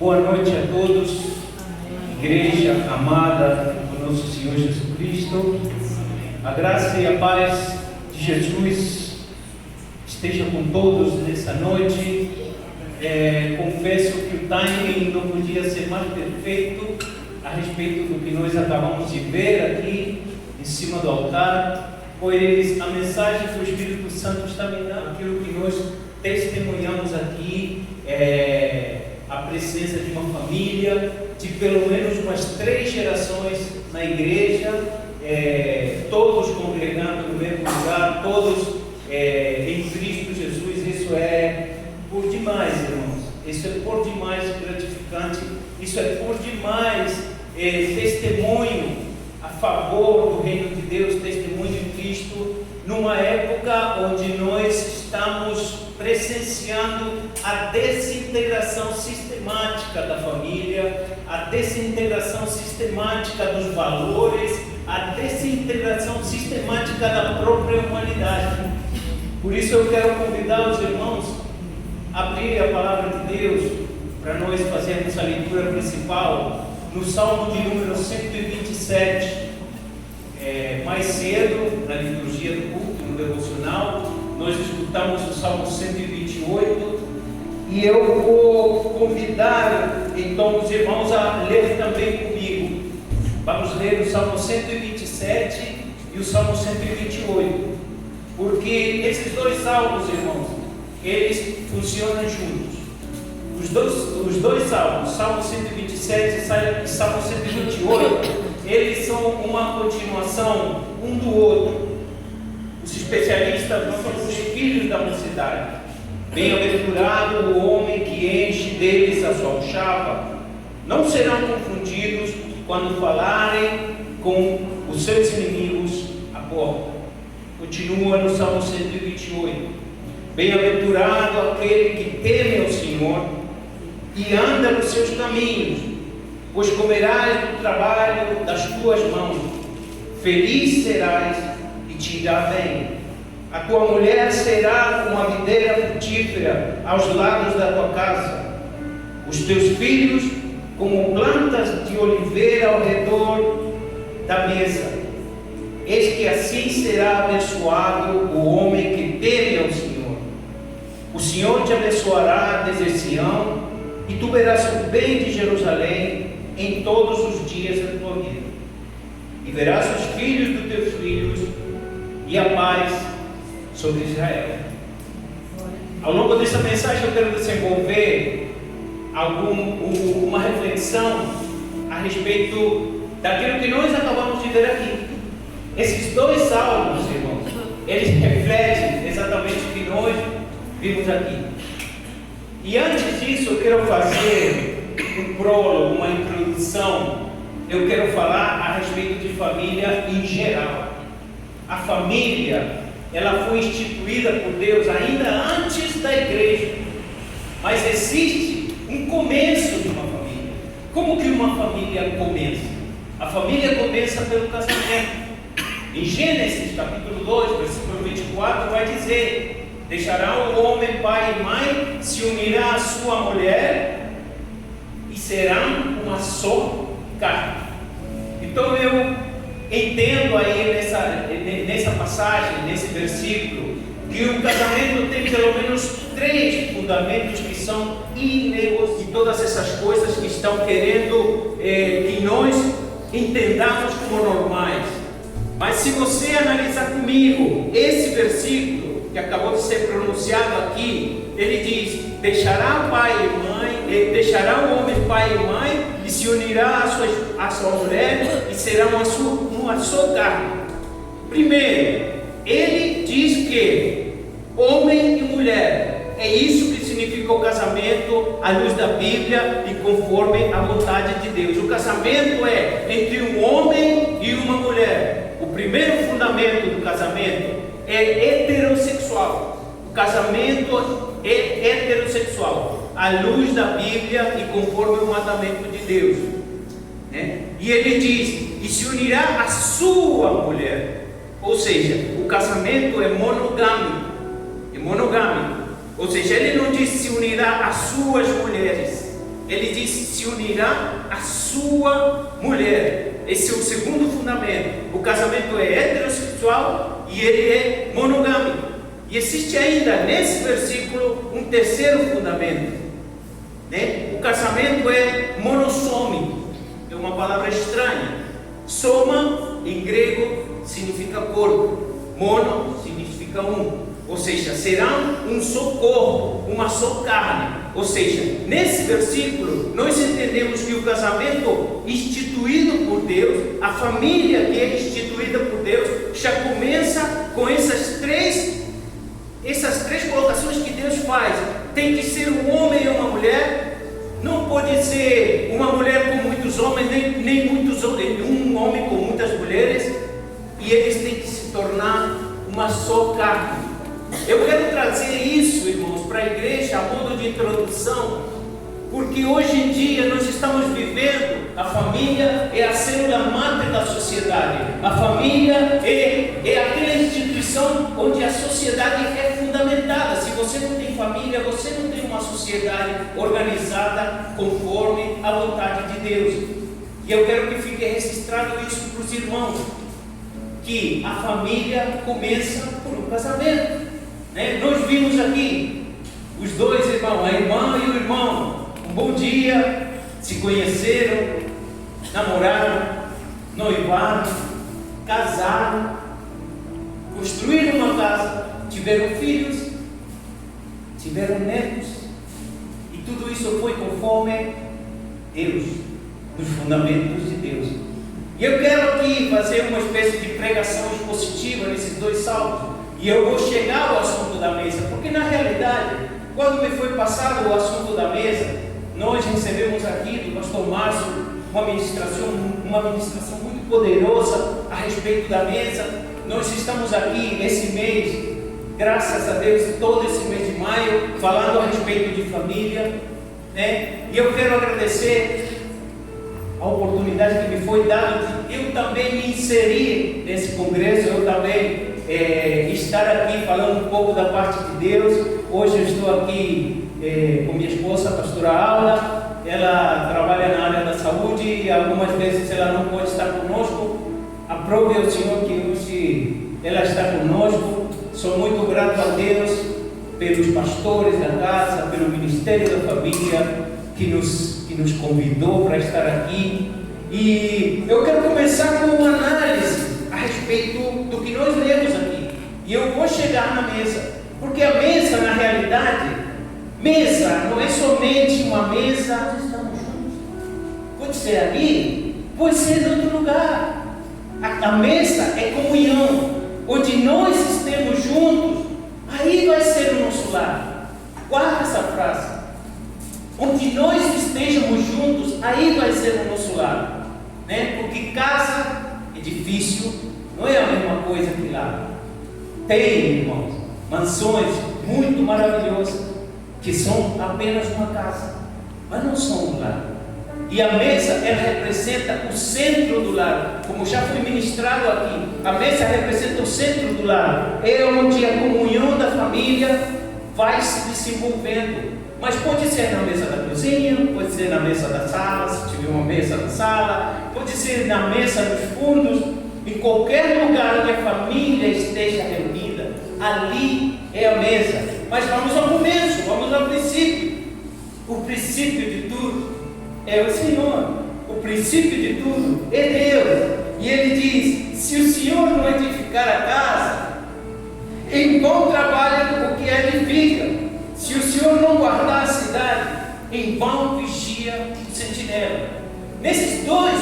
Boa noite a todos, igreja amada do nosso Senhor Jesus Cristo. A graça e a paz de Jesus esteja com todos nessa noite. Confesso que o timing não podia ser mais perfeito a respeito do que nós acabamos de ver aqui em cima do altar, pois a mensagem que o Espírito Santo está me dando, aquilo que nós testemunhamos aqui, a presença de uma família, de pelo menos umas 3 gerações na igreja, todos congregando no mesmo lugar, todos em Cristo Jesus. Isso é por demais, irmãos. Isso é por demais gratificante. Isso é por demais testemunho a favor do reino de Deus, testemunho de Cristo, numa época onde nós estamos presenciando a desintegração sistemática da família, a desintegração sistemática dos valores, a desintegração sistemática da própria humanidade. Por isso eu quero convidar os irmãos a abrir a palavra de Deus para nós fazermos a leitura principal no Salmo de número 127. Mais cedo, na liturgia do culto, no devocional, nós escutamos o Salmo 128 e eu vou convidar então os irmãos a ler também comigo. Vamos ler o Salmo 127 e o Salmo 128, porque esses dois salmos, irmãos, eles funcionam juntos. Os dois salmos, Salmo 127 e Salmo 128, eles são uma continuação um do outro. Os especialistas são os filhos da mocidade. Bem-aventurado o homem que enche deles a sua chapa. Não serão confundidos quando falarem com os seus inimigos à porta. Continua no Salmo 128. Bem-aventurado aquele que teme ao Senhor e anda nos seus caminhos, pois comerás do trabalho das tuas mãos. Feliz serás e te irá bem. A tua mulher será como a videira frutífera aos lados da tua casa, os teus filhos como plantas de oliveira ao redor da mesa. Eis que assim será abençoado o homem que teme ao Senhor. O Senhor te abençoará desde Sião, e tu verás o bem de Jerusalém em todos os dias da tua vida. E verás os filhos dos teus filhos e a paz sobre Israel. Ao longo dessa mensagem eu quero desenvolver uma reflexão a respeito daquilo que nós acabamos de ver aqui. Esses dois salmos, irmãos, eles refletem exatamente o que nós vimos aqui. E antes disso eu quero fazer um prólogo, uma introdução. Eu quero falar a respeito de família em geral. A família, ela foi instituída por Deus ainda antes da igreja, mas existe um começo de uma família. Como que uma família começa? A família começa pelo casamento. Em Gênesis capítulo 2, versículo 24, vai dizer: deixará o homem pai e mãe, se unirá à sua mulher e serão uma só carne. Então eu entendo aí nessa passagem, nesse versículo, que o casamento tem pelo menos 3 fundamentos que são inegociáveis, e todas essas coisas que estão querendo que nós entendamos como normais. Mas se você analisar comigo esse versículo que acabou de ser pronunciado aqui, ele diz: deixará o homem pai e mãe e se unirá à sua mulher e será uma só carne. Primeiro, ele diz que homem e mulher, é isso que significa o casamento à luz da Bíblia e conforme a vontade de Deus. O casamento é entre um homem e uma mulher. O primeiro fundamento do casamento é heterossexual. O casamento é heterossexual, à luz da Bíblia e conforme o mandamento de Deus, né? E ele diz: e se unirá à sua mulher. Ou seja, o casamento é monogâmico. Ou seja, ele não diz se unirá às suas mulheres, ele diz: se unirá à sua mulher. Esse é o segundo fundamento. O casamento é heterossexual e ele é monogâmico. E existe ainda nesse versículo um terceiro fundamento, né? O casamento é monossômico. É uma palavra estranha. Soma, em grego, significa corpo. Mono significa um. Ou seja, serão um só corpo, uma só carne. Ou seja, nesse versículo, nós entendemos que o casamento instituído por Deus, a família que é instituída por Deus, já começa com essas três colocações que Deus faz. Tem que ser um homem e uma mulher. Não pode ser uma mulher com muitos homens, nem um homem com muitas mulheres. E eles têm que se tornar uma só carne. Eu quero trazer isso, irmãos, para a igreja a modo de introdução, porque hoje em dia nós estamos vivendo, a família é a célula máter da sociedade. A família é aquela instituição onde a sociedade é fundamentada. Se você não tem família, você não tem uma sociedade organizada conforme a vontade de Deus. E eu quero que fique registrado isso para os irmãos, que a família começa por um casamento. Nós vimos aqui os dois irmãos, a irmã e o irmão, um bom dia, se conheceram, namoraram, noivaram, casaram, construíram uma casa, tiveram filhos, tiveram netos, e tudo isso foi conforme Deus, nos fundamentos de Deus. E eu quero aqui fazer uma espécie de pregação expositiva nesses dois salmos. E eu vou chegar ao assunto da mesa, porque na realidade, quando me foi passado o assunto da mesa, nós recebemos aqui do pastor Márcio uma ministração muito poderosa a respeito da mesa. Nós estamos aqui esse mês, graças a Deus, todo esse mês de maio, falando a respeito de família, né? E eu quero agradecer a oportunidade que me foi dada de eu também me inserir nesse congresso, eu também estar aqui falando um pouco da parte de Deus. Hoje eu estou aqui com minha esposa, a pastora Aula. Ela trabalha na área da saúde e algumas vezes ela não pode estar conosco. Aprove ao Senhor que hoje ela está conosco. Sou muito grato a Deus pelos pastores da casa, pelo Ministério da Família que nos convidou para estar aqui. E eu quero começar com uma análise a respeito do que nós lemos aqui. E eu vou chegar na mesa, porque a mesa, na realidade, mesa não é somente uma mesa onde estamos juntos. Pode ser ali, pode ser em outro lugar. A mesa é comunhão, onde nós estemos juntos, aí vai ser o nosso lar. Guarda essa frase. Onde nós estejamos juntos, aí vai ser o nosso lar, né? Porque casa, edifício, não é a mesma coisa que lá. Tem, irmãos, mansões muito maravilhosas que são apenas uma casa, mas não são um lar. E a mesa, ela representa o centro do lar, como já foi ministrado aqui. A mesa representa o centro do lar, é onde a comunhão da família vai se desenvolvendo. Mas pode ser na mesa da cozinha, pode ser na mesa da sala, se tiver uma mesa na sala, pode ser na mesa dos fundos, em qualquer lugar onde a família esteja reunida, ali é a mesa. Mas vamos ao começo, vamos ao princípio. O princípio de tudo é o Senhor. O princípio de tudo é Deus. E Ele diz: se o Senhor não edificar a casa, em vão trabalha o que edifica. Se o Senhor não guardar a cidade, em vão vigia o sentinela. Nesses dois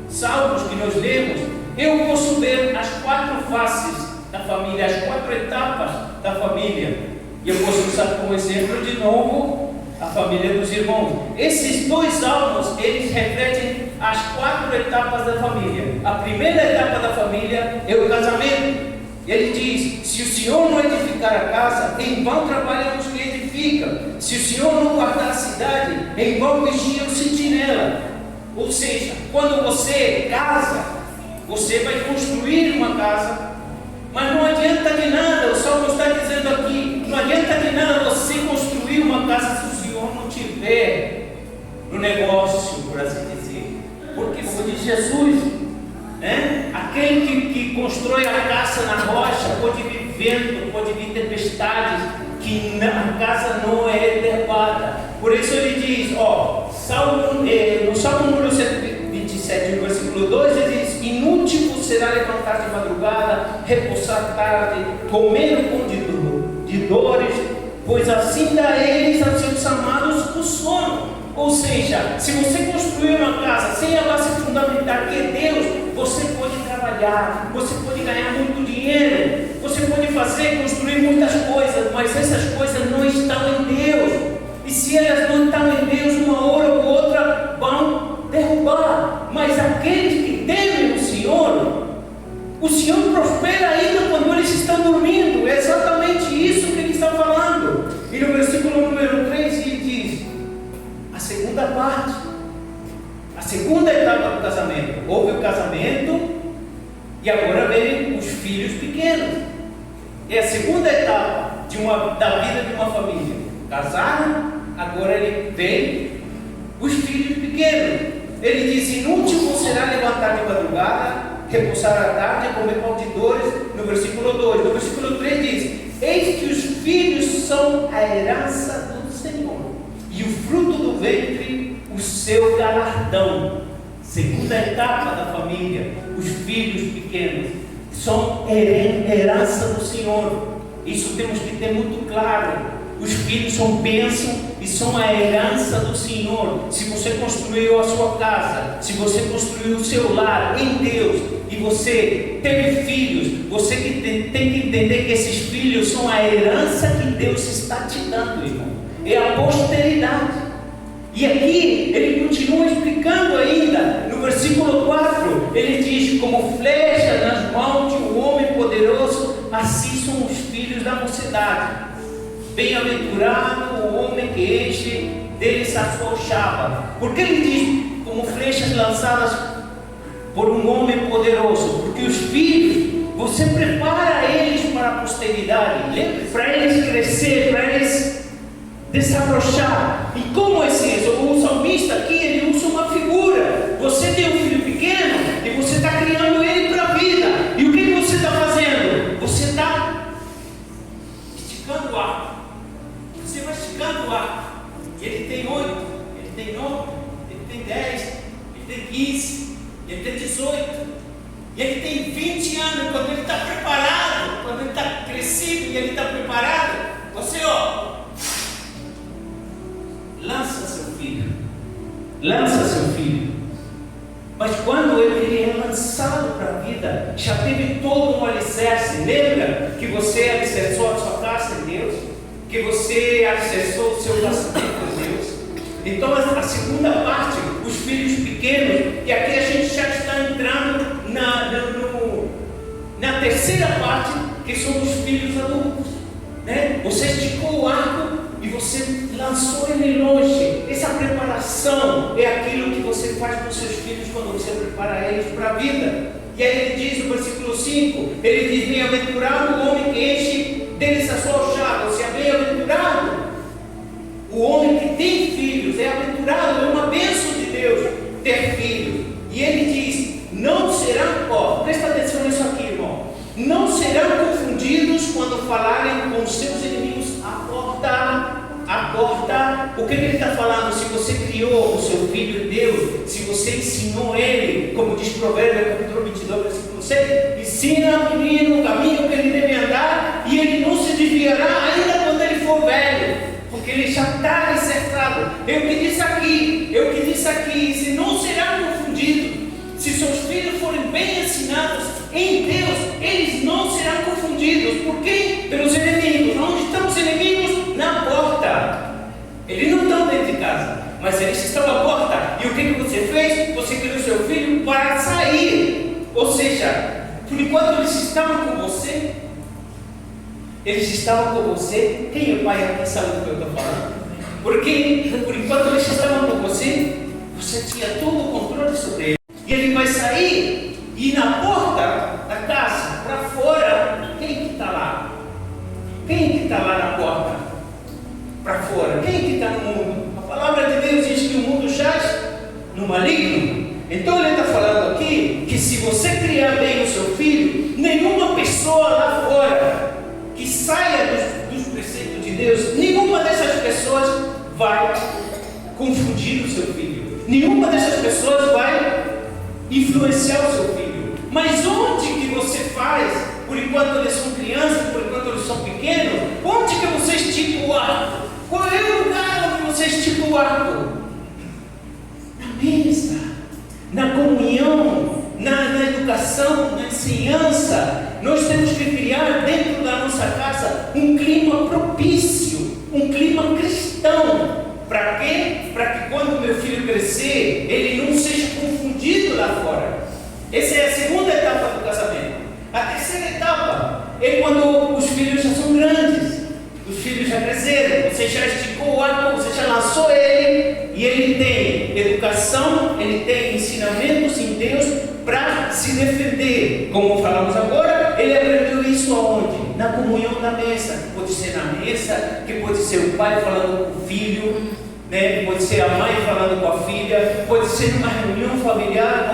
salmos que nós lemos, eu posso ver as quatro faces da família, as quatro etapas da família. E eu posso usar como exemplo de novo a família dos irmãos. Esses dois salmos, eles refletem as quatro etapas da família. A primeira etapa da família é o casamento. Ele diz: se o Senhor não edificar a casa, em vão trabalham os que edificam. Se o Senhor não guardar a cidade, em vão vigia o sentinela. Ou seja, quando você casa, você vai construir uma casa, mas não adianta de nada, o Salmo está dizendo aqui, não adianta de nada você construir uma casa se o Senhor não tiver Jesus, né? Aquele que constrói a casa na rocha, pode vir vento, pode vir tempestades, que a casa não é derrubada. Por isso ele diz, no Salmo número 127, no versículo 2, ele diz: inútil será levantar de madrugada, repousar tarde, comer o pão de dores, pois assim dá eles a seus amados o sono. Ou seja, se você construir uma casa sem a base fundamental que é Deus, você pode trabalhar, você pode ganhar muito dinheiro, você pode construir muitas coisas, mas essas coisas não estão em Deus. E se elas não estão em Deus, uma hora ou outra vão derrubar. Mas aqueles que temem o Senhor prospera ainda quando eles estão dormindo. É exatamente isso que ele está falando. E no versículo número 3 ele diz: a segunda parte, a segunda etapa do casamento. Houve o casamento e agora vem os filhos pequenos. É a segunda etapa da vida de uma família. Casaram, agora ele vem os filhos pequenos. Ele diz: inútil vos será levantar de madrugada, repousar à tarde, comer pão de dores. No versículo 2. No versículo 3 diz: eis que os filhos são a herança do Senhor, e o fruto do ventre o seu galardão. Segunda etapa da família, os filhos pequenos são herança do Senhor. Isso temos que ter muito claro. Os filhos são bênção e são a herança do Senhor. Se você construiu a sua casa, se você construiu o seu lar em Deus e você teve filhos, você tem que entender que esses filhos são a herança que Deus está te dando, irmão. É a posteridade. E aqui ele continua explicando ainda, no versículo 4, ele diz: como flecha nas mãos de um homem poderoso, assim são os filhos da mocidade. Bem-aventurado o homem que enche deles a sua chapa. Porque ele diz como flechas lançadas por um homem poderoso? Porque os filhos, você prepara eles para a posteridade, para eles crescer, para eles desabrochar. E como é isso? O salmista aqui, ele usa uma figura. Você tem um filho pequeno e você está criando ele para a vida. E o que você está fazendo? Você está esticando o arco. Você vai esticando o arco. E ele tem 8, ele tem 9, ele tem 10, ele tem 15, ele tem 18. E ele tem 20 anos. Quando ele está preparado, quando ele está crescido e ele está preparado, você lança seu filho. Mas quando ele é lançado para a vida, já teve todo um alicerce. Lembra que você alicerçou a sua casa em Deus? Que você alicerçou o seu casamento em Deus? Então a segunda parte, os filhos pequenos, e aqui a gente já está entrando na terceira parte, que são os filhos adultos, né? Você esticou o arco e você lançou ele longe. Essa preparação é aquilo que você faz com seus filhos quando você prepara eles para a vida. E aí ele diz no versículo 5, ele diz: bem-aventurado o homem que enche deles a sua chave. Ou seja, bem-aventurado o homem que tem filhos, é aventurado, é uma bênção de Deus ter filhos. E ele diz: não serão, presta atenção nisso aqui, irmão, não serão confundidos quando falarem com seus inimigos à porta. O que ele está falando? Se você criou o seu filho em Deus, se você ensinou ele, como diz Provérbios capítulo 22, versículo 6, ensina o menino o caminho que ele deve andar, e ele não se desviará ainda quando ele for velho, porque ele já está alicerçado. É o que diz aqui, se não será confundido. Se seus filhos forem bem ensinados em Deus, eles não serão confundidos. Por quê? Pelos inimigos. Onde estão os inimigos? Na porta. Eles não estão dentro de casa, mas eles estão na porta. E o que você fez? Você criou seu filho para sair. Ou seja, por enquanto eles estavam com você. Quem é pai aqui sabe do que eu estou falando? Porque por enquanto eles estavam com você tinha todo o controle sobre ele. E ele vai sair, e na porta da casa, para fora, quem que está lá? Quem que está lá na porta? Para fora, quem que está no mundo? A palavra de Deus diz que o mundo jaz no maligno. Então ele está falando que se você criar bem o seu filho, nenhuma pessoa lá fora que saia dos preceitos de Deus, nenhuma dessas pessoas vai confundir o seu filho. Nenhuma dessas pessoas vai influenciar o seu filho. Mas onde que você faz, por enquanto eles são crianças, por enquanto eles são pequenos, onde que você estica o arco? Qual é o lugar onde você estica o arco? Na mesa, na comunhão, na educação, na ensinança. Nós temos que criar dentro da nossa casa um clima propício, um clima cristão. Para quê? Para que quando meu filho crescer, ele não seja confundido lá fora. Essa é a segunda etapa do casamento. A terceira etapa é quando os filhos já são grandes, os filhos já cresceram, você já esticou o arco, você já lançou ele, e ele tem educação, ele tem ensinamentos em Deus para se defender. Como falamos agora, ele aprendeu isso aonde? Na comunhão da mesa. Pode ser na mesa, que pode ser o pai falando com o filho, né? Pode ser a mãe falando com a filha, pode ser numa reunião familiar.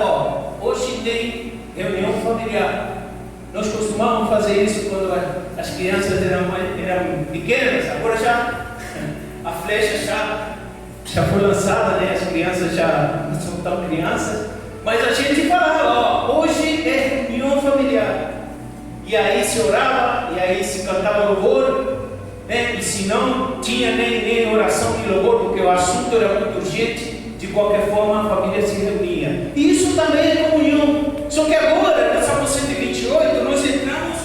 Hoje tem reunião familiar. Nós costumávamos fazer isso quando as crianças eram pequenas. Agora já a flecha já foi lançada, né? As crianças já não são tão crianças. Mas a gente falava, hoje é reunião familiar. E aí se orava, e aí se cantava louvor, né? E se não tinha nem oração nem louvor, porque o assunto era muito urgente, de qualquer forma a família se reunia. E isso também é comunhão. Só que agora, no Salmo 128, nós entramos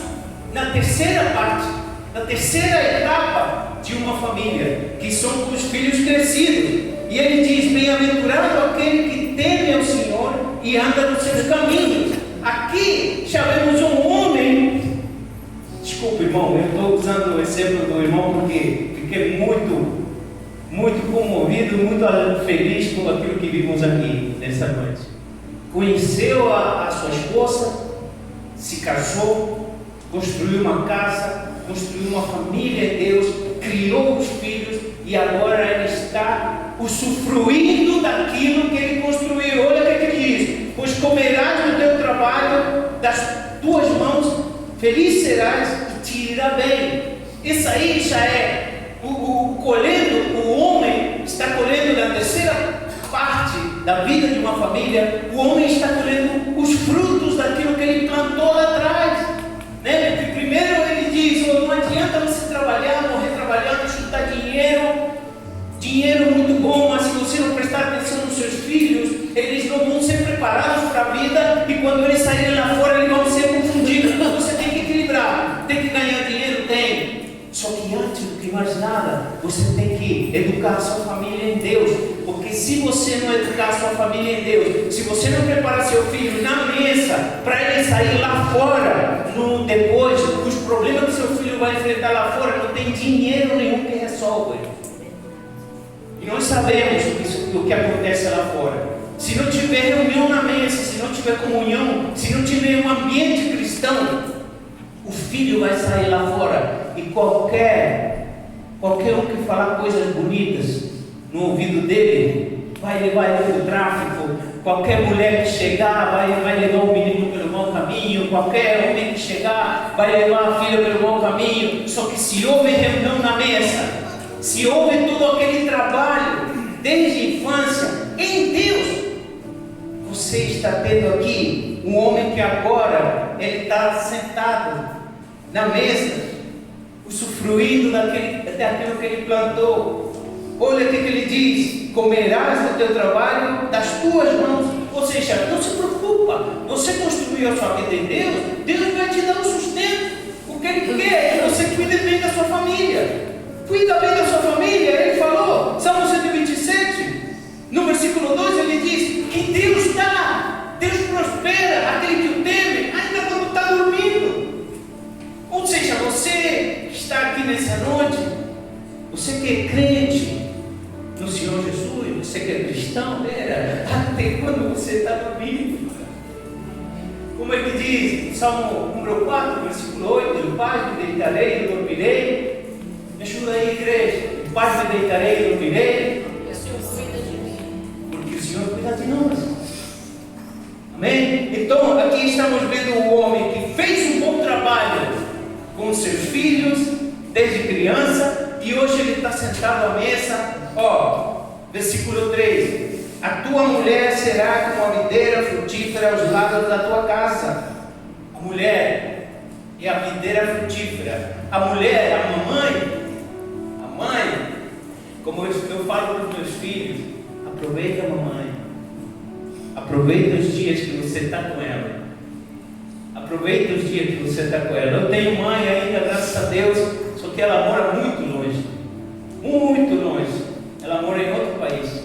na terceira parte, na terceira etapa de uma família, que são os filhos crescidos. E ele diz: bem-aventurado aquele que teme ao Senhor e anda nos seus caminhos. Aqui já vemos um homem. Desculpa, irmão, eu estou usando o exemplo do irmão porque fiquei muito comovido, muito feliz com aquilo que vimos aqui nessa noite. Conheceu a sua esposa, se casou, construiu uma casa, construiu uma família em Deus, criou os filhos e agora ele está usufruindo daquilo que ele construiu. Olha o que ele diz: pois comerás do teu trabalho, das tuas mãos, feliz serás e te irá bem. Isso aí já é colhendo. O homem está colhendo na terceira parte da vida de uma família. O homem está colhendo os frutos daquilo que ele plantou lá atrás, né? Porque primeiro ele diz: não adianta você trabalhar, morrer trabalhando, juntar dinheiro muito bom, mas se você não prestar atenção nos seus filhos, eles não vão ser preparados para a vida, e quando eles saírem lá fora, eles vão ser confundidos. Então você tem que equilibrar. Tem que ganhar dinheiro? Tem. Só que antes do que mais nada, você tem que educar a sua família em Deus. Porque se você não educar a sua família em Deus, se você não preparar seu filho na mesa para ele sair lá fora, depois, os problemas que seu filho vai enfrentar lá fora, não tem dinheiro nenhum que resolva. E nós sabemos o que acontece lá fora. Se não tiver reunião na mesa, se não tiver comunhão, se não tiver um ambiente cristão, o filho vai sair lá fora e qualquer um que falar coisas bonitas no ouvido dele vai levar ele para o tráfico. Qualquer mulher que chegar vai levar o menino pelo mau caminho. Qualquer homem que chegar vai levar a filha pelo mau caminho. Só que se houve reunião na mesa, se houve todo aquele trabalho desde a infância em Deus, você está tendo aqui um homem que agora ele está sentado na mesa, usufruindo daquilo que ele plantou. Olha o que ele diz: comerás do teu trabalho, das tuas mãos. Ou seja, não se preocupa, você construiu a sua vida em Deus, Deus vai te dar o sustento. O que ele quer é que você cuide bem da sua família. Cuida bem da sua família. Ele falou, Salmo 127, no versículo 2, ele diz que Deus dá, Deus prospera aquele que o teme, ainda quando está dormindo. Ou seja, você está aqui nessa noite, você que é crente no Senhor Jesus, você que é cristão, até quando você está dormindo. Como ele diz, Salmo número 4, versículo 8, em paz me deitarei e dormirei. Me ajuda aí, igreja. Em paz me deitarei e dormirei. Porque o Senhor cuida de mim. Porque o Senhor cuida de nós. Amém? Amém? Então, aqui estamos vendo o homem que fez um bom trabalho com seus filhos, desde criança, e hoje ele está sentado à mesa. Versículo 3: a tua mulher será como a videira frutífera aos lados da tua casa. A mulher é a videira frutífera. A mulher, a mãe, como eu falo para os meus filhos, aproveita a mamãe, aproveita os dias que você está com ela, aproveita os dias que você está com ela. Eu tenho mãe ainda, graças a Deus, só que ela mora muito longe, ela mora em outro país.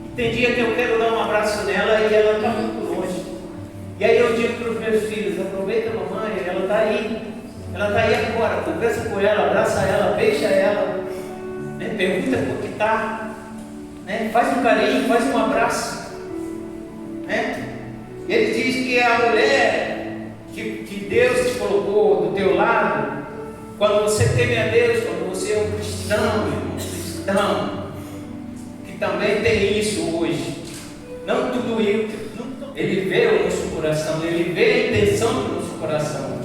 E tem dia que eu quero dar um abraço nela e ela está muito longe. E aí eu digo para os meus filhos: aproveita a mamãe, ela está aí agora, conversa com ela, abraça ela, beija ela, né? Pergunta como que está, né? Faz um carinho, faz um abraço, né? Ele diz que a mulher que Deus te colocou do teu lado, quando você teme a Deus, quando você é um cristão, que também tem isso hoje, não tudo ele vê o nosso coração, ele vê a intenção do nosso coração.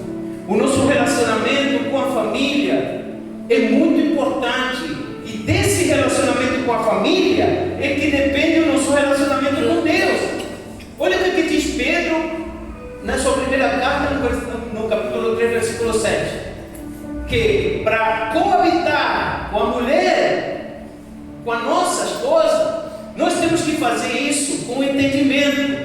O nosso relacionamento com a família é muito importante, e desse relacionamento com a família é que depende o nosso relacionamento com Deus. Olha o que diz Pedro na sua primeira carta, no capítulo 3, versículo 7, que para coabitar com a mulher, com a nossa esposa, nós temos que fazer isso com entendimento.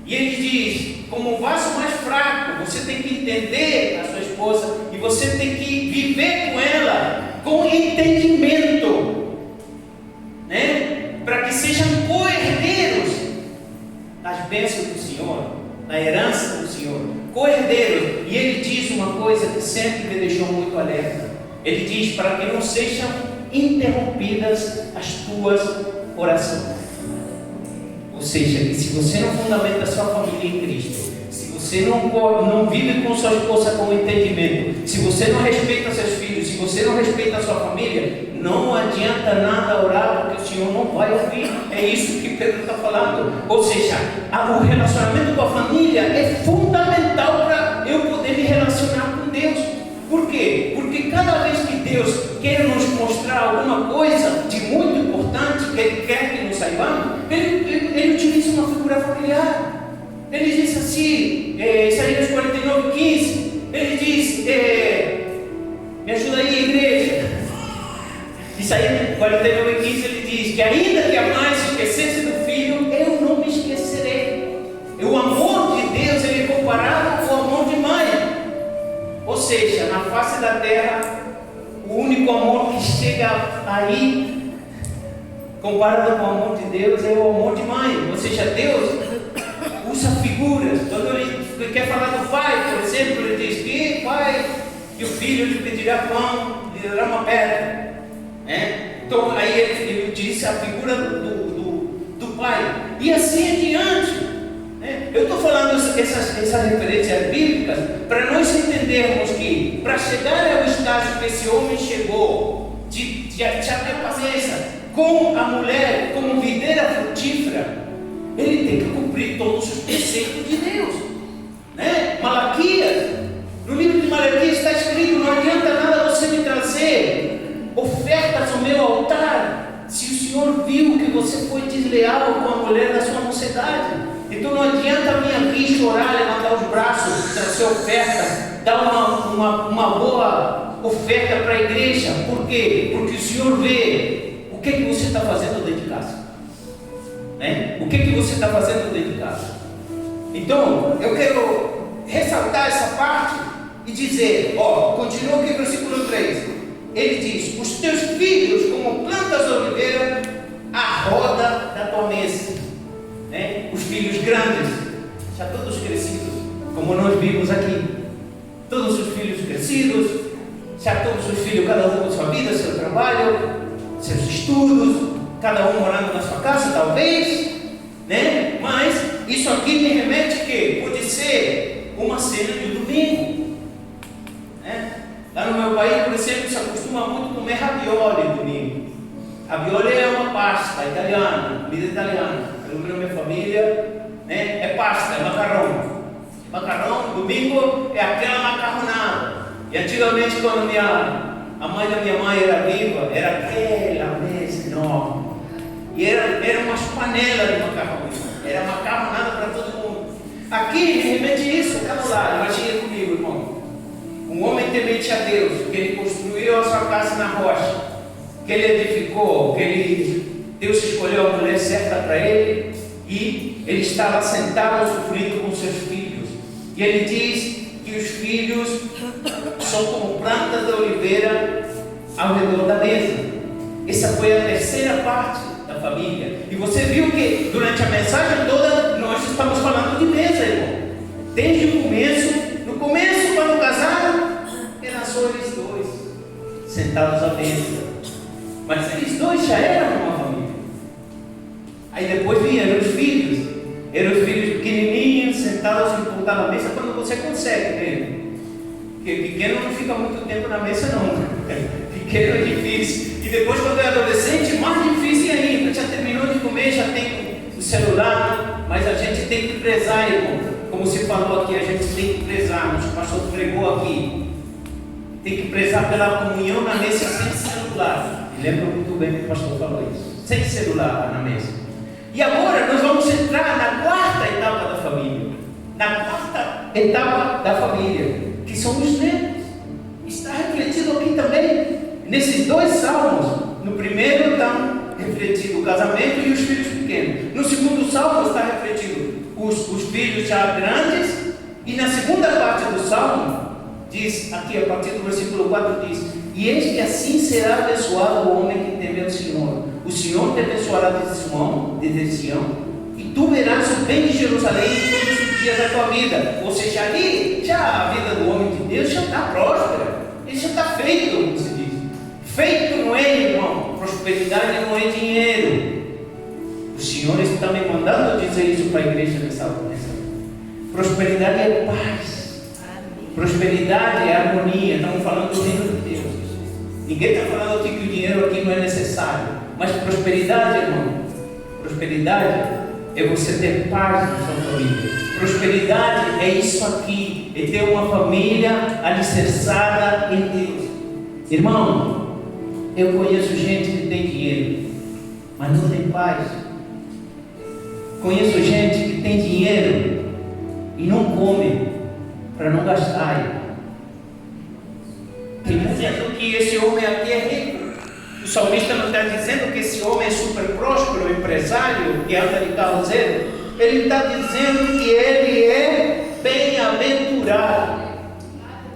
E ele diz: como um vaso mais fraco, você tem que entender a sua esposa e você tem que viver com ela com entendimento, né? Para que sejam co-herdeiros das bênçãos do Senhor, da herança do Senhor, co-herdeiros. E ele diz uma coisa que sempre me deixou muito alerta. Ele diz: para que não sejam interrompidas as tuas orações. Ou seja, que se você não fundamenta a sua família em Cristo, se você não vive com sua esposa com entendimento, se você não respeita seus filhos, se você não respeita a sua família, não adianta nada orar, porque o Senhor não vai ouvir. É isso que Pedro está falando. Ou seja, o relacionamento com a família é fundamental para eu poder me relacionar com Deus. Por quê? Porque cada vez que Deus quer nos mostrar alguma coisa de muito importante, que Ele quer que nos saibamos, Ele utiliza uma figura familiar. Ele diz assim, Isaías 49:15, Ele diz, me ajuda aí, igreja. Isaías 49:15, Ele diz que ainda que a mãe se esquecesse do filho, eu não me esquecerei. O amor de Deus, ele é comparado ao amor de mãe. Ou seja, na face da terra, o único amor que chega aí, comparado com o amor de Deus, é o amor de mãe. Ou seja, Deus usa figuras. Quando ele quer falar do pai, por exemplo, ele diz que pai, e o filho lhe pedirá pão, lhe dará uma pedra. Então aí ele utiliza a figura do pai. E assim adiante. Eu estou falando essas referências bíblicas para nós entendermos que para chegar ao estágio que esse homem chegou, de ter paciência com a mulher como videira frutífera, ele tem que cumprir todos os preceitos de Deus. Malaquias, no livro de Malaquias está escrito: não adianta nada você me trazer ofertas ao meu altar, se o Senhor viu que você foi desleal com a mulher da sua mocidade. Então não adianta vir aqui chorar, levantar os braços, trazer oferta, dar uma boa oferta para a igreja. Por quê? Porque o Senhor vê o que você está fazendo dentro de casa. O que você está fazendo dentro de casa. Então, eu quero ressaltar essa parte e dizer, continua aqui no versículo 3. Ele diz: os teus filhos como plantas de oliveira à roda da tua mesa. Os filhos grandes, já todos crescidos, como nós vimos aqui, todos os filhos crescidos, já todos os filhos, cada um com sua vida, seu trabalho, seus estudos, cada um morando na sua casa, talvez, mas isso aqui me remete que pode ser uma cena de domingo. Lá no meu país, por exemplo, se acostuma muito comer ravioli domingo. Ravioli é uma pasta italiana, comida italiana. Eu lembro da minha família, né? É pasta, é macarrão. Macarrão, domingo é aquela macarronada. E antigamente, quando a mãe da minha mãe era viva, era aquela mesa enorme. E era umas panelas de macarrão. Era macarronada para todo mundo. Aqui, de repente, isso, cada lado. Imagina comigo, irmão. Um homem temente a Deus, que ele construiu a sua casa na rocha, que ele edificou, Deus escolheu a mulher certa para ele, e ele estava sentado sofrendo com seus filhos. E ele diz que os filhos são como plantas da oliveira ao redor da mesa. Essa foi a terceira parte da família. E você viu que durante a mensagem toda nós estamos falando de mesa, irmão. Desde o começo, no começo, quando casaram, eram só eles dois sentados à mesa. Mas eles dois já eram uma família. Aí depois eram os filhos pequenininhos, sentados em ponta da mesa, quando você consegue mesmo. Porque pequeno não fica muito tempo na mesa, não. Pequeno é difícil. E depois, quando é adolescente, mais difícil ainda. Já terminou de comer, já tem o celular, mas a gente tem que prezar, irmão. Como se falou aqui, a gente tem que prezar. O pastor pregou aqui. Tem que prezar pela comunhão na mesa sem celular. E lembro muito bem que o pastor falou isso. Sem celular na mesa. E agora nós vamos entrar na quarta etapa da família. Na quarta etapa da família, que são os netos. Está refletido aqui também, nesses dois salmos. No primeiro está refletido o casamento e os filhos pequenos. No segundo salmo está refletido os filhos já grandes. E na segunda parte do salmo, diz aqui a partir do versículo 4, diz: e eis que assim será abençoado o homem que teme ao Senhor. O Senhor te abençoará desde Sião, e tu verás o bem de Jerusalém todos os dias da tua vida. Ou seja, ali já a vida do homem de Deus já está próspera, ele já está feito, como se diz. Feito não é, irmão, prosperidade não é dinheiro. O Senhor está me mandando dizer isso para a igreja nessa hora. Prosperidade é paz, prosperidade é harmonia. Estamos falando do reino de Deus. Ninguém está falando que o dinheiro aqui não é necessário. Mas prosperidade, irmão, prosperidade é você ter paz na sua família. Prosperidade é isso aqui, é ter uma família alicerçada em Deus. Irmão, eu conheço gente que tem dinheiro, mas não tem paz. Conheço gente que tem dinheiro e não come para não gastar. Tem dizendo que esse homem aqui é rico. O salmista não está dizendo que esse homem é super próspero, empresário, que anda de carro zero. Ele está dizendo que ele é bem-aventurado,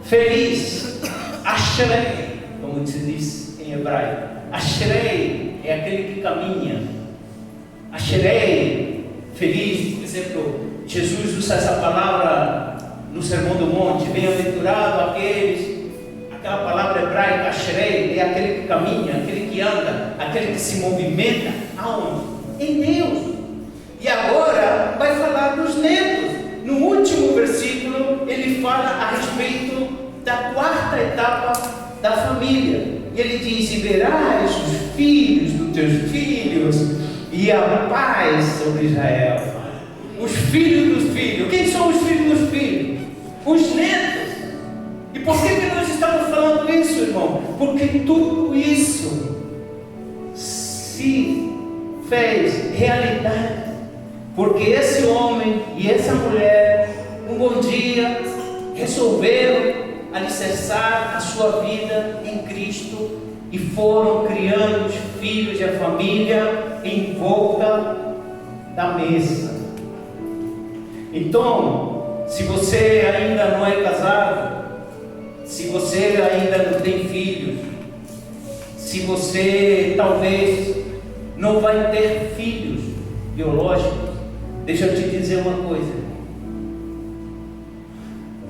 feliz. Ashrei, como se diz em hebraico. Ashrei é aquele que caminha. Ashrei, feliz. Por exemplo, Jesus usa essa palavra no Sermão do Monte. Bem-aventurado aqueles. Aquela palavra hebraica, ashrei, é aquele que caminha, aquele que anda, aquele que se movimenta. Aonde? Em Deus. E agora vai falar dos netos. No último versículo, ele fala a respeito da quarta etapa da família. E ele diz: e verás os filhos dos teus filhos, e a paz sobre Israel. Os filhos dos filhos. Quem são os filhos dos filhos? Os netos. E por que nós estamos falando isso, irmão? Porque tudo isso se fez realidade. Porque esse homem e essa mulher, um bom dia, resolveram alicerçar a sua vida em Cristo e foram criando os filhos e a família em volta da mesa. Então, se você ainda não é casado, se você ainda não tem filhos, se você talvez não vai ter filhos biológicos, deixa eu te dizer uma coisa.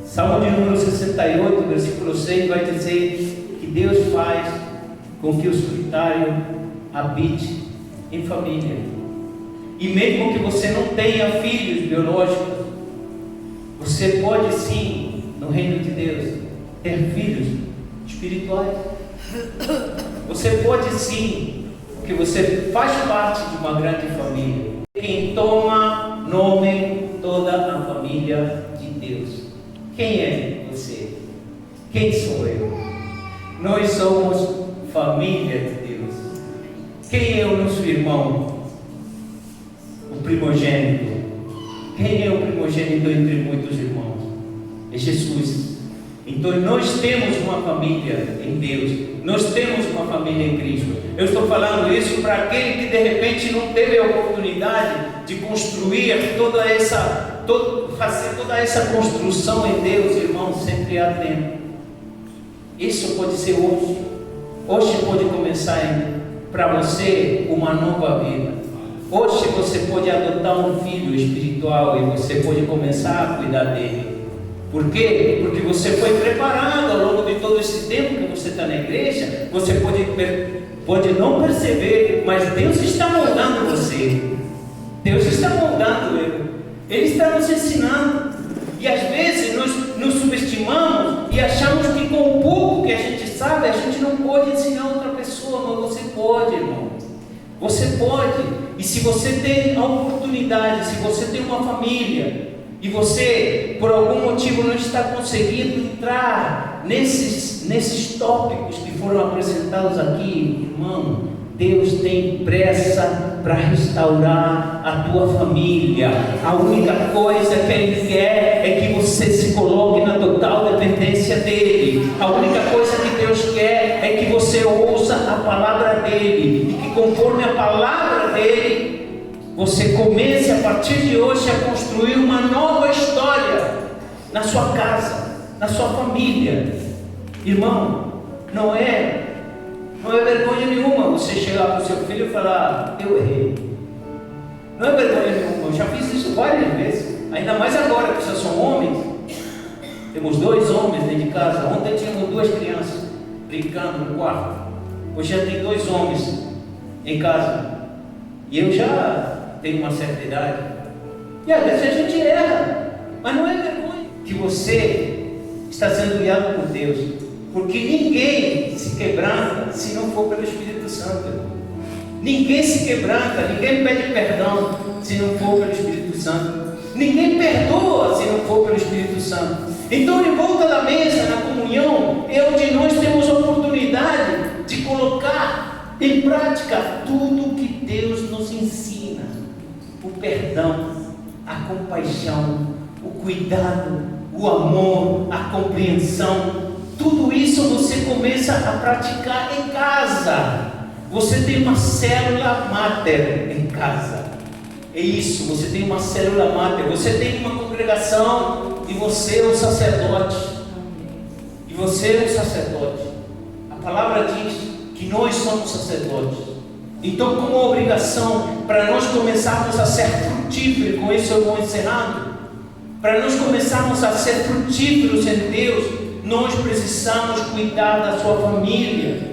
Salmo de número 68, versículo 6 vai dizer que Deus faz com que o solitário habite em família. E mesmo que você não tenha filhos biológicos, você pode sim, no reino de Deus, ter filhos espirituais. Você pode sim, porque você faz parte de uma grande família. Quem toma nome Nós somos família de Deus. Quem é o nosso irmão? O primogênito. Quem é o primogênito entre muitos irmãos? É Jesus. Então nós temos uma família em Deus. Nós temos uma família em Cristo. Eu estou falando isso para aquele que de repente não teve a oportunidade de construir fazer toda essa construção em Deus, irmão. Sempre há tempo. Isso pode ser hoje. Hoje pode começar para você uma nova vida. Hoje você pode adotar um filho espiritual e você pode começar a cuidar dele. Por quê? Porque você foi preparado ao longo de todo esse tempo que você está na igreja. Você pode não perceber, mas Deus está moldando você. Deus está moldando ele. Ele está nos ensinando. E às vezes nós nos subestimamos e achamos que com o pouco que a gente sabe, a gente não pode ensinar outra pessoa. Mas você pode, irmão. Você pode. E se você tem a oportunidade, se você tem uma família, e você, por algum motivo, não está conseguindo entrar nesses tópicos que foram apresentados aqui, irmão, Deus tem pressa para restaurar a tua família. A única coisa que Ele quer é que você se coloque na total dependência dEle. A única coisa que Deus quer é que você ouça a palavra dEle, e que conforme a palavra dEle, você comece a partir de hoje a construir uma nova história na sua casa, na sua família. Irmão, não é vergonha nenhuma você chegar para o seu filho e falar: eu errei. Não é vergonha nenhuma. Eu já fiz isso várias vezes, ainda mais agora que já são homens. Temos 2 homens dentro de casa. Ontem tínhamos 2 crianças brincando no quarto. Hoje já tem 2 homens em casa. E eu já tenho uma certa idade. E às vezes a gente erra. Mas não é vergonha que você está sendo guiado por Deus. Porque ninguém se quebranta se não for pelo Espírito Santo. Ninguém se quebranta, ninguém pede perdão se não for pelo Espírito Santo. Ninguém perdoa se não for pelo Espírito Santo. Então, em volta da mesa, na comunhão, é onde nós temos a oportunidade de colocar em prática tudo que Deus nos ensina: o perdão, a compaixão, o cuidado, o amor, a compreensão. Tudo isso você começa a praticar em casa. Você tem uma célula máter em casa. É isso, você tem uma célula máter. Você tem uma congregação e você é um sacerdote. E você é um sacerdote. A palavra diz que nós somos sacerdotes. Então, como obrigação, para nós começarmos a ser frutíferos, com isso eu vou encerrando, para nós começarmos a ser frutíferos em Deus, nós precisamos cuidar da sua família.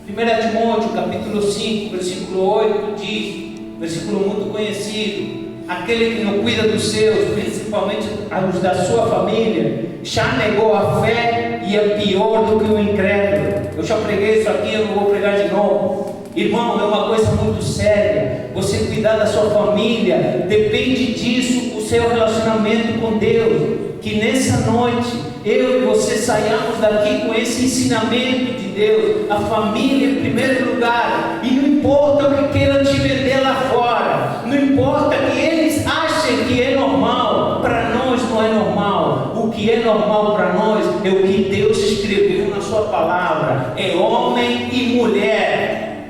1 Timóteo capítulo 5, versículo 8 diz, versículo muito conhecido: aquele que não cuida dos seus, principalmente os da sua família, já negou a fé e é pior do que o incrédulo. Eu já preguei isso aqui, eu não vou pregar de novo. Irmão, é uma coisa muito séria. Você cuidar da sua família, depende disso o seu relacionamento com Deus. Que nessa noite eu e você saiamos daqui com esse ensinamento de Deus. A família em primeiro lugar. E não importa o que queiram te vender lá fora, não importa que eles achem que é normal, para nós não é normal. O que é normal para nós é o que Deus escreveu na sua palavra: é homem e mulher.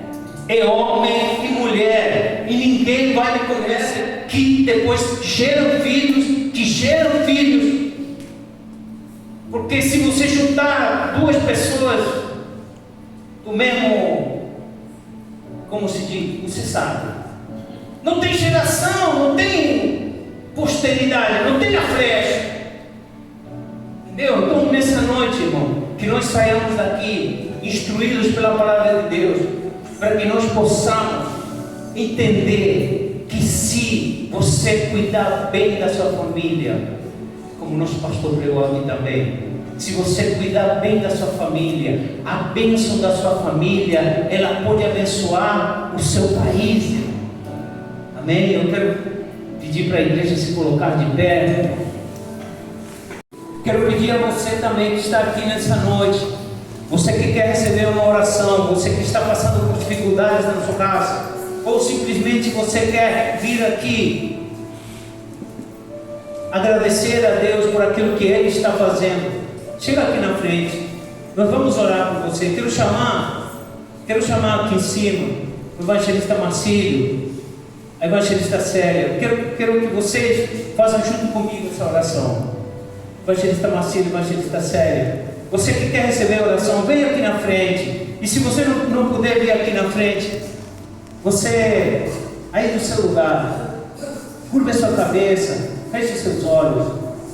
É homem e mulher. E ninguém vai me conhecer que depois geram filhos, que geram filhos. Porque se você juntar 2 pessoas do mesmo, como se diz, você sabe, não tem geração, não tem posteridade, não tem a flecha. Entendeu? Então nessa noite, irmão, que nós saiamos daqui instruídos pela palavra de Deus, para que nós possamos entender que se você cuidar bem da sua família, como nosso pastor pregou aqui também, se você cuidar bem da sua família, a bênção da sua família, ela pode abençoar o seu país. Amém? Eu quero pedir para a igreja se colocar de pé. Quero pedir a você também que está aqui nessa noite, Você que quer receber uma oração, você que está passando por dificuldades na sua casa, ou simplesmente você quer vir aqui agradecer a Deus por aquilo que Ele está fazendo, chega aqui na frente, nós vamos orar por você. Quero chamar aqui em cima o evangelista Marcílio, a evangelista Célia. Quero que vocês façam junto comigo essa oração. Evangelista Marcílio, evangelista Célia, você que quer receber a oração, vem aqui na frente. E se você não puder vir aqui na frente, você aí no seu lugar, curva a sua cabeça, feche seus olhos.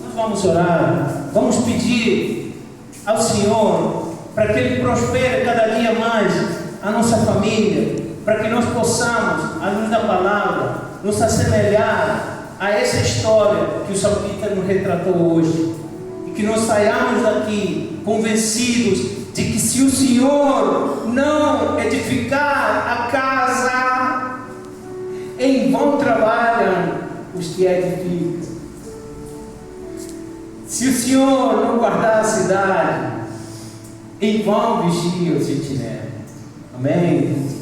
Nós vamos orar, vamos pedir ao Senhor para que Ele prospere cada dia mais a nossa família, para que nós possamos, à luz da palavra, nos assemelhar a essa história que o salmista nos retratou hoje, e que nós saiamos daqui convencidos de que se o Senhor não edificar a casa, em vão trabalham os que a edificam. Se o Senhor não guardar a cidade, em vão vigia o sentinela. Amém?